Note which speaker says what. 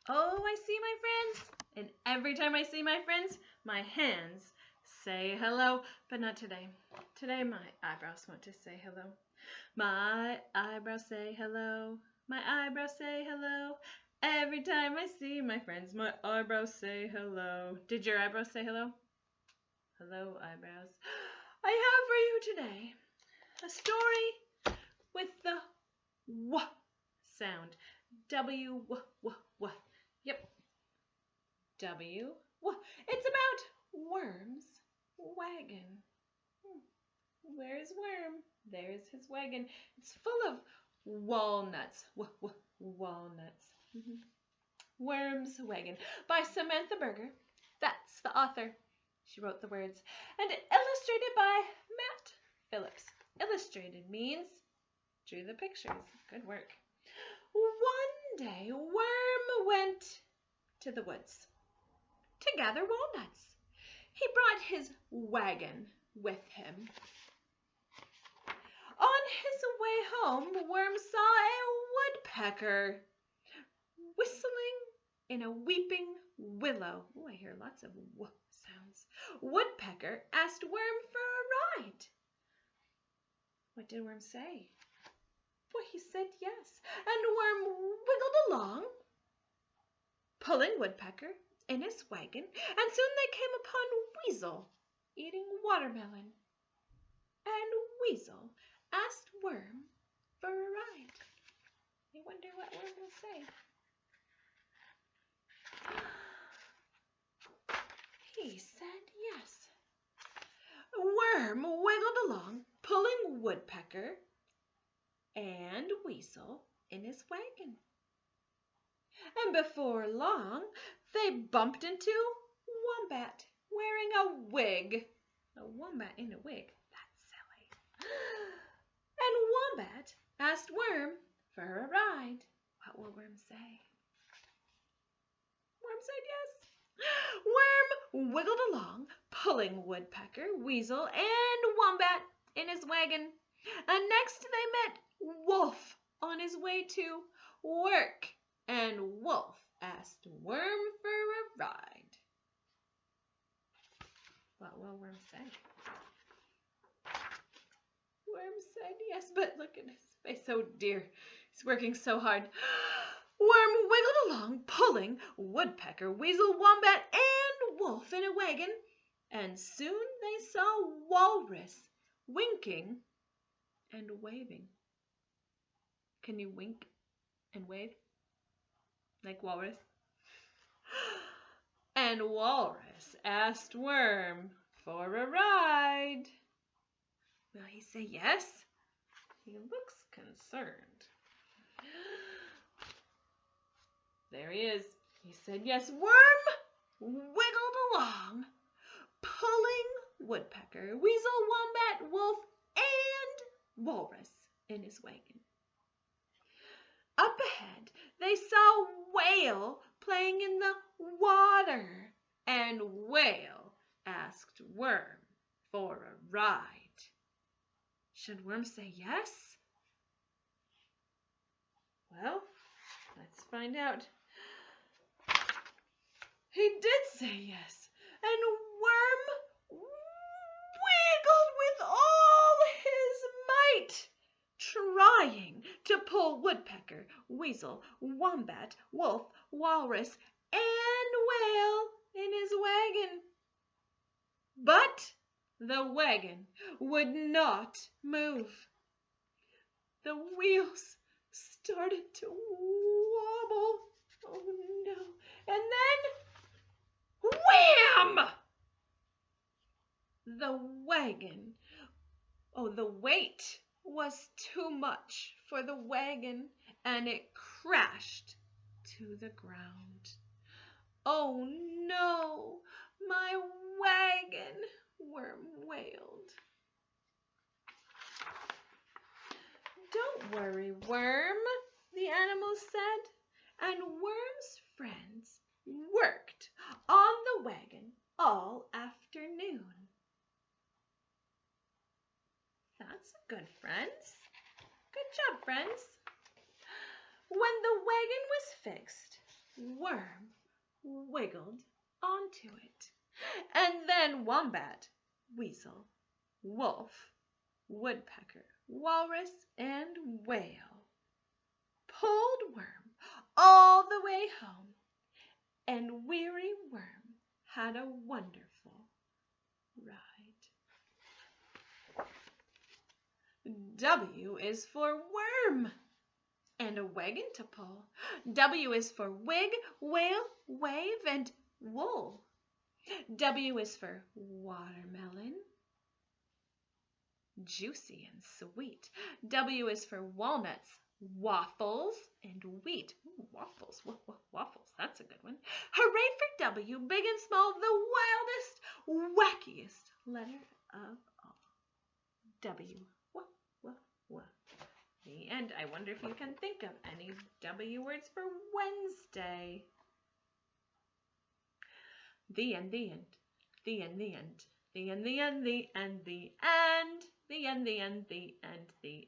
Speaker 1: Oh, I see my friends. And every time I see my friends, my hands say hello. But not today. Today my eyebrows want to say hello. My eyebrows say hello. My eyebrows say hello. Every time I see my friends, my eyebrows say hello. Did your eyebrows say hello? Hello, eyebrows. I have for you today a story with the W sound. W, W, W, W. Yep. W, W. It's about Worm's wagon. Where's Worm? There's his wagon. It's full of walnuts. Walnuts. Worm's Wagon by Samantha Berger. That's the author. She wrote the words. And illustrated by Matt Phillips. Illustrated means drew the pictures. Good work. One day, Worm went to the woods to gather walnuts. He brought his wagon with him. On his way home, Worm saw a woodpecker whistling in a weeping willow. Oh, I hear lots of w sounds. Woodpecker asked Worm for a ride. What did Worm say? Well, he said yes, and Worm wiggled along, pulling Woodpecker in his wagon, and soon they came upon Weasel eating watermelon. And Weasel asked Worm for a ride. I wonder what Worm will say. He said yes. Worm wiggled along, pulling Woodpecker and Weasel in his wagon. And before long, they bumped into Wombat wearing a wig. A wombat in a wig? That's silly. And Wombat asked Worm for a ride. What will Worm say? Worm said yes. Worm wiggled along, pulling Woodpecker, Weasel, and Wombat in his wagon. And next they met Wolf on his way to work. And Wolf asked Worm for a ride. What will Worm say? Worm said yes, but look at his face. Oh dear, he's working so hard. Worm wiggled along, pulling Woodpecker, Weasel, Wombat, and Wolf in a wagon, and soon they saw Walrus winking and waving. Can you wink and wave? Like Walrus? And Walrus asked Worm for a ride. Will he say yes? He looks concerned. There he is. He said yes. Worm wiggled along, pulling Woodpecker, Weasel, Wombat, Wolf, and Walrus in his wagon. Up ahead, they saw Whale playing in the water, and Whale asked Worm for a ride. Should Worm say yes? Well, let's find out. He did say yes, and Worm wiggled with all his might, trying to pull Woodpecker, Weasel, Wombat, Wolf, Walrus, and Whale in his wagon. But the wagon would not move. The wheels started to wobble. Oh no. And then wham! The wagon. Oh, the weight was too much for the wagon, and it crashed to the ground. Oh no, my wagon, Worm wailed. Don't worry, Worm, the animals said, and Worm's friends worked on the wagon all afternoon. That's good, friends. Good job, friends. When the wagon was fixed, worm wiggled onto it. And then wombat, weasel, wolf, woodpecker, walrus, and whale pulled Worm all the way home, and weary Worm had a wonderful ride. W is for worm and a wagon to pull. W is for wig, whale, wave, and wool. W is for watermelon, juicy and sweet. W is for walnuts, waffles, and wheat. Ooh, waffles, waffles, that's a good one. Hooray for W, big and small, the wildest, wackiest letter of all. W. The end. I wonder if you can think of any W words for Wednesday. The end, the end, the end, the end, the end, the end, the end, the end, the end, the end, the end, the